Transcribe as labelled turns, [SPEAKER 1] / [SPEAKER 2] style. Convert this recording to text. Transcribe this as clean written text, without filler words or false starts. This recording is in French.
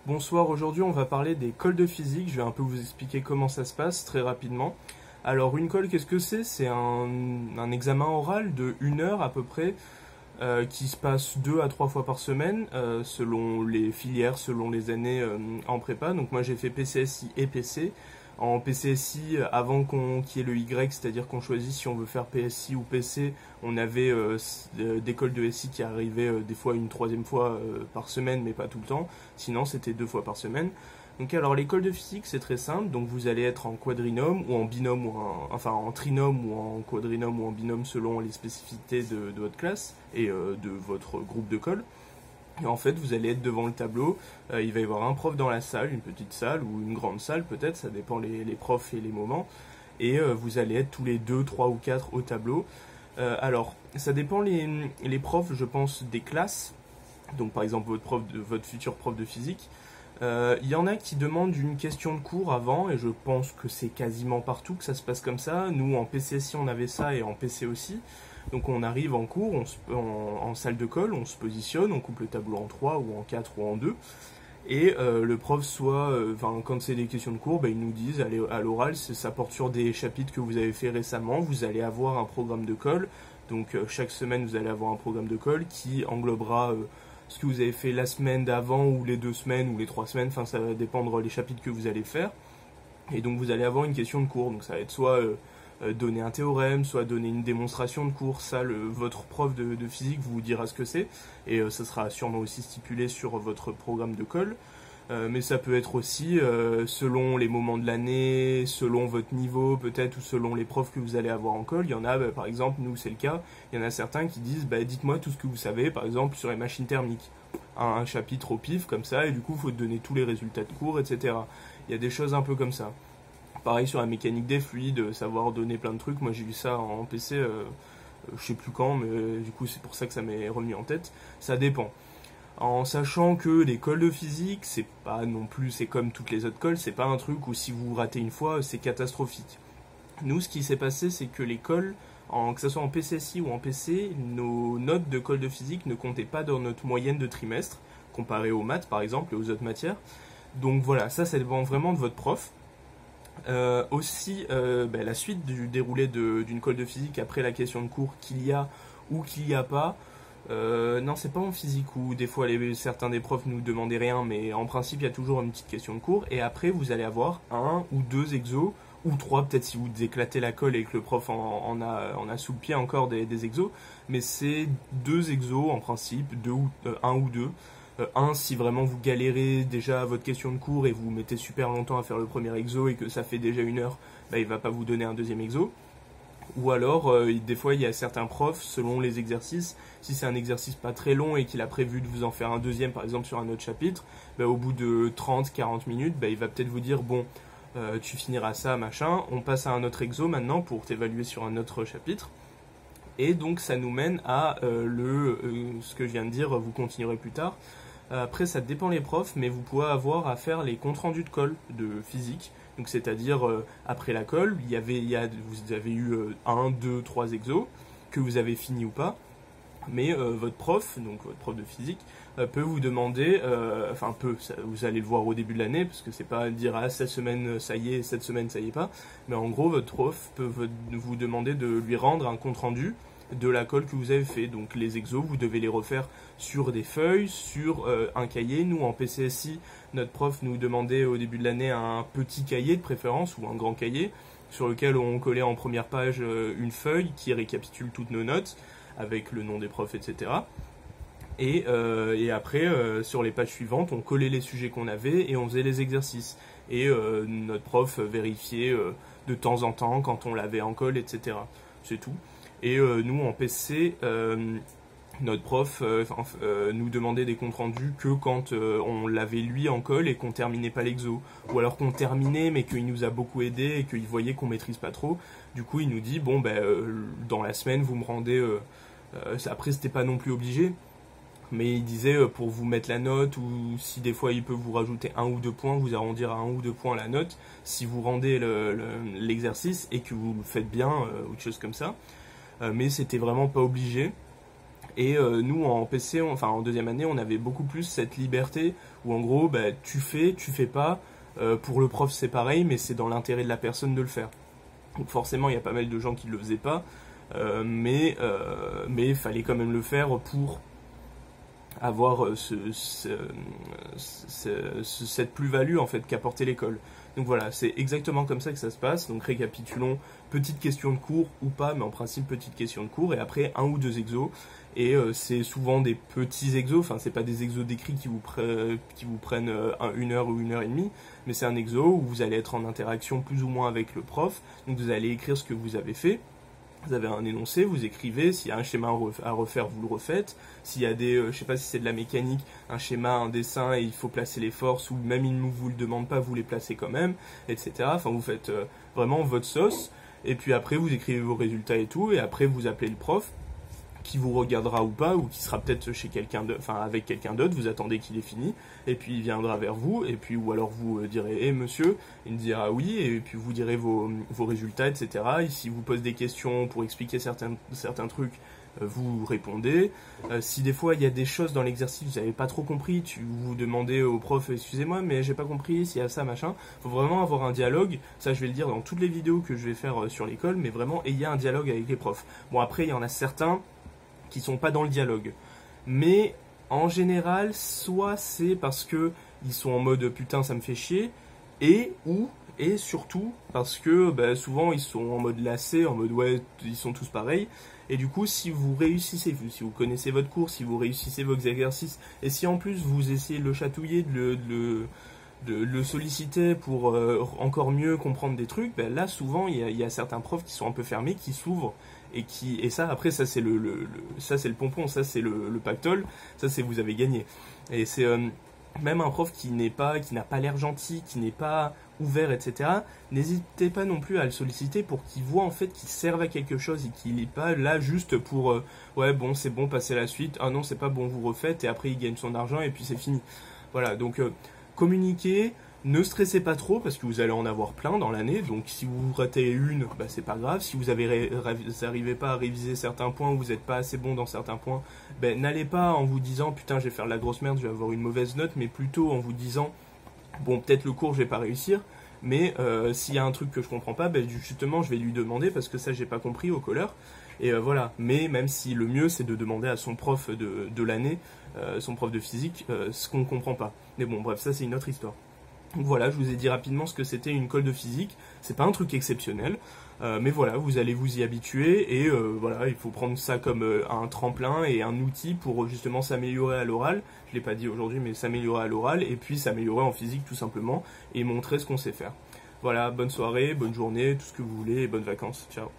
[SPEAKER 1] Bonsoir, aujourd'hui on va parler des cols de physique, je vais un peu vous expliquer comment ça se passe très rapidement. Alors une colle, qu'est-ce que c'est? C'est un examen oral de 1 heure à peu près, qui se passe 2 à 3 fois par semaine, selon les filières, selon les années en prépa. Donc moi j'ai fait PCSI et PC. En PCSI, avant qu'il y ait le Y, c'est-à-dire qu'on choisit si on veut faire PSI ou PC, on avait des cols de SI qui arrivaient des fois une troisième fois par semaine, mais pas tout le temps. Sinon, c'était 2 fois par semaine. Donc alors l'école de physique, c'est très simple. Donc vous allez être en quadrinôme ou en binôme, enfin en trinôme ou en quadrinôme ou en binôme selon les spécificités de votre classe et de votre groupe de colle. Et en fait, vous allez être devant le tableau, il va y avoir un prof dans la salle, une petite salle ou une grande salle peut-être, ça dépend les profs et les moments. Et vous allez être tous les 2, 3 ou 4 au tableau. Alors, ça dépend les profs, je pense, des classes. Donc par exemple, votre futur prof de physique. Il y en a qui demandent une question de cours avant, et je pense que c'est quasiment partout que ça se passe comme ça. Nous, en PCSI, on avait ça, et en PC aussi. Donc on arrive en cours, en salle de colle, on se positionne, on coupe le tableau en 3 ou en 4 ou en 2. Et le prof, quand c'est des questions de cours, ils nous disent, allez, à l'oral, ça porte sur des chapitres que vous avez fait récemment, vous allez avoir un programme de colle. Donc chaque semaine, vous allez avoir un programme de colle qui englobera ce que vous avez fait la semaine d'avant, ou les 2 semaines, ou les 3 semaines, enfin ça va dépendre les chapitres que vous allez faire. Et donc vous allez avoir une question de cours, donc ça va être soit donner un théorème, soit donner une démonstration de cours. Ça, votre prof de physique vous dira ce que c'est, et ça sera sûrement aussi stipulé sur votre programme de colle. Mais ça peut être aussi selon les moments de l'année, selon votre niveau peut-être, ou selon les profs que vous allez avoir en colle. Il y en a, par exemple, nous c'est le cas, il y en a certains qui disent dites-moi tout ce que vous savez, par exemple sur les machines thermiques. Un chapitre au pif comme ça, et du coup il faut donner tous les résultats de cours, etc. Il y a des choses un peu comme ça. Pareil sur la mécanique des fluides, savoir donner plein de trucs. Moi j'ai vu ça en PC, je sais plus quand, mais du coup c'est pour ça que ça m'est revenu en tête. Ça dépend. En sachant que les cols de physique, c'est pas non plus, c'est comme toutes les autres cols, c'est pas un truc où si vous ratez une fois, c'est catastrophique. Nous, ce qui s'est passé, c'est que les cols, que ce soit en PCSI ou en PC, nos notes de cols de physique ne comptaient pas dans notre moyenne de trimestre, comparé aux maths par exemple et aux autres matières. Donc voilà, ça dépend vraiment de votre prof. Aussi, la suite du déroulé d'une colle de physique après la question de cours qu'il y a ou qu'il n'y a pas. Non, c'est pas en physique où des fois certains des profs nous demandaient rien, mais en principe il y a toujours une petite question de cours. Et après vous allez avoir 1 ou 2 exos, ou 3 peut-être si vous éclatez la colle et que le prof en a sous le pied encore des exos. Mais c'est 2 exos en principe, 1 ou 2. Si vraiment vous galérez déjà à votre question de cours et vous mettez super longtemps à faire le premier exo et que ça fait déjà 1 heure, il va pas vous donner un deuxième exo. Ou alors, des fois, il y a certains profs, selon les exercices, si c'est un exercice pas très long et qu'il a prévu de vous en faire un deuxième, par exemple sur un autre chapitre, au bout de 30-40 minutes, il va peut-être vous dire, bon, tu finiras ça, machin, on passe à un autre exo maintenant pour t'évaluer sur un autre chapitre. Et donc ça nous mène à ce que je viens de dire, vous continuerez plus tard. Après, ça dépend les profs, mais vous pouvez avoir à faire les comptes rendus de colle de physique. Donc, c'est-à-dire, après la colle, vous avez eu 1, 2, 3 exos, que vous avez fini ou pas. Mais votre prof, donc votre prof de physique, peut vous demander, vous allez le voir au début de l'année, parce que c'est pas dire cette semaine ça y est, cette semaine ça y est pas. Mais en gros, votre prof peut vous demander de lui rendre un compte rendu de la colle que vous avez fait. Donc les exos, vous devez les refaire sur des feuilles, sur un cahier. Nous, en PCSI, notre prof nous demandait au début de l'année un petit cahier de préférence, ou un grand cahier, sur lequel on collait en première page une feuille qui récapitule toutes nos notes, avec le nom des profs, etc. Et après, sur les pages suivantes, on collait les sujets qu'on avait et on faisait les exercices. Et notre prof vérifiait de temps en temps quand on l'avait en colle, etc. C'est tout. Et nous, en PC, notre prof nous demandait des comptes rendus que quand on l'avait lui en colle et qu'on terminait pas l'exo. Ou alors qu'on terminait mais qu'il nous a beaucoup aidé et qu'il voyait qu'on maîtrise pas trop. Du coup, il nous dit, bon, dans la semaine, vous me rendez... après, c'était pas non plus obligé. Mais il disait pour vous mettre la note, ou si des fois il peut vous rajouter 1 ou 2 points, vous arrondir à 1 ou 2 points la note, si vous rendez l'exercice et que vous le faites bien, ou des choses comme ça. Mais c'était vraiment pas obligé. Et nous en PC, enfin en deuxième année, on avait beaucoup plus cette liberté où en gros, bah, tu fais pas. Pour le prof c'est pareil, mais c'est dans l'intérêt de la personne de le faire. Donc forcément il y a pas mal de gens qui le faisaient pas, mais il fallait quand même le faire pour avoir cette plus-value en fait qu'apportait l'école. Donc voilà, c'est exactement comme ça que ça se passe. Donc récapitulons, petite question de cours ou pas, mais en principe petite question de cours, et après un ou deux exos. Et c'est souvent des petits exos, enfin c'est pas des exos d'écrit qui vous prennent une heure ou une heure et demie, mais c'est un exo où vous allez être en interaction plus ou moins avec le prof, donc vous allez écrire ce que vous avez fait. Vous avez un énoncé, vous écrivez, s'il y a un schéma à refaire, vous le refaites. S'il y a je sais pas si c'est de la mécanique, un schéma, un dessin, et il faut placer les forces, ou même il ne vous le demande pas, vous les placez quand même, etc. Enfin, vous faites vraiment votre sauce, et puis après, vous écrivez vos résultats et tout, et après, vous appelez le prof, qui vous regardera ou pas, ou qui sera peut-être chez avec quelqu'un d'autre, vous attendez qu'il ait fini, et puis il viendra vers vous, et puis, ou alors vous direz, monsieur, il me dira oui, et puis vous direz vos résultats, etc. Et si vous pose des questions pour expliquer certains trucs, vous répondez. Si des fois il y a des choses dans l'exercice vous n'avez pas trop compris, vous demandez au prof, excusez-moi mais j'ai pas compris s'il y a ça machin. Faut vraiment avoir un dialogue, ça je vais le dire dans toutes les vidéos que je vais faire sur l'école, mais vraiment ayez un dialogue avec les profs. Bon après il y en a certains qui sont pas dans le dialogue, mais en général soit c'est parce que ils sont en mode putain ça me fait chier, et surtout parce que bah, souvent ils sont en mode lassé, en mode ouais ils sont tous pareils. Et du coup, si vous réussissez, si vous connaissez votre cours, si vous réussissez vos exercices, et si en plus vous essayez de le chatouiller, de le solliciter pour encore mieux comprendre des trucs, ben là souvent il y a certains profs qui sont un peu fermés, qui s'ouvrent, et ça après ça c'est ça c'est le pompon, ça c'est le pactole, ça c'est vous avez gagné. Et c'est même un prof qui n'a pas l'air gentil, qui n'est pas ouvert, etc. N'hésitez pas non plus à le solliciter pour qu'il voit en fait qu'il serve à quelque chose et qu'il n'est pas là juste pour ouais bon c'est bon passer à la suite, ah non c'est pas bon vous refaites, et après il gagne son argent et puis c'est fini. Voilà, donc communiquez, ne stressez pas trop parce que vous allez en avoir plein dans l'année, donc si vous ratez une, bah, c'est pas grave. Si vous n'arrivez pas à réviser certains points ou vous n'êtes pas assez bon dans certains points, ben, n'allez pas en vous disant putain je vais faire de la grosse merde, je vais avoir une mauvaise note, mais plutôt en vous disant bon peut-être le cours je vais pas réussir, mais s'il y a un truc que je comprends pas, ben, justement je vais lui demander parce que ça j'ai pas compris au colleur. Et voilà, mais même si le mieux c'est de demander à son prof de l'année, son prof de physique, ce qu'on comprend pas. Mais bon bref, ça c'est une autre histoire. Donc voilà, je vous ai dit rapidement ce que c'était une colle de physique. C'est pas un truc exceptionnel, mais voilà, vous allez vous y habituer, et voilà, il faut prendre ça comme un tremplin et un outil pour justement s'améliorer à l'oral. Je l'ai pas dit aujourd'hui, mais s'améliorer à l'oral, et puis s'améliorer en physique tout simplement, et montrer ce qu'on sait faire. Voilà, bonne soirée, bonne journée, tout ce que vous voulez, et bonnes vacances. Ciao.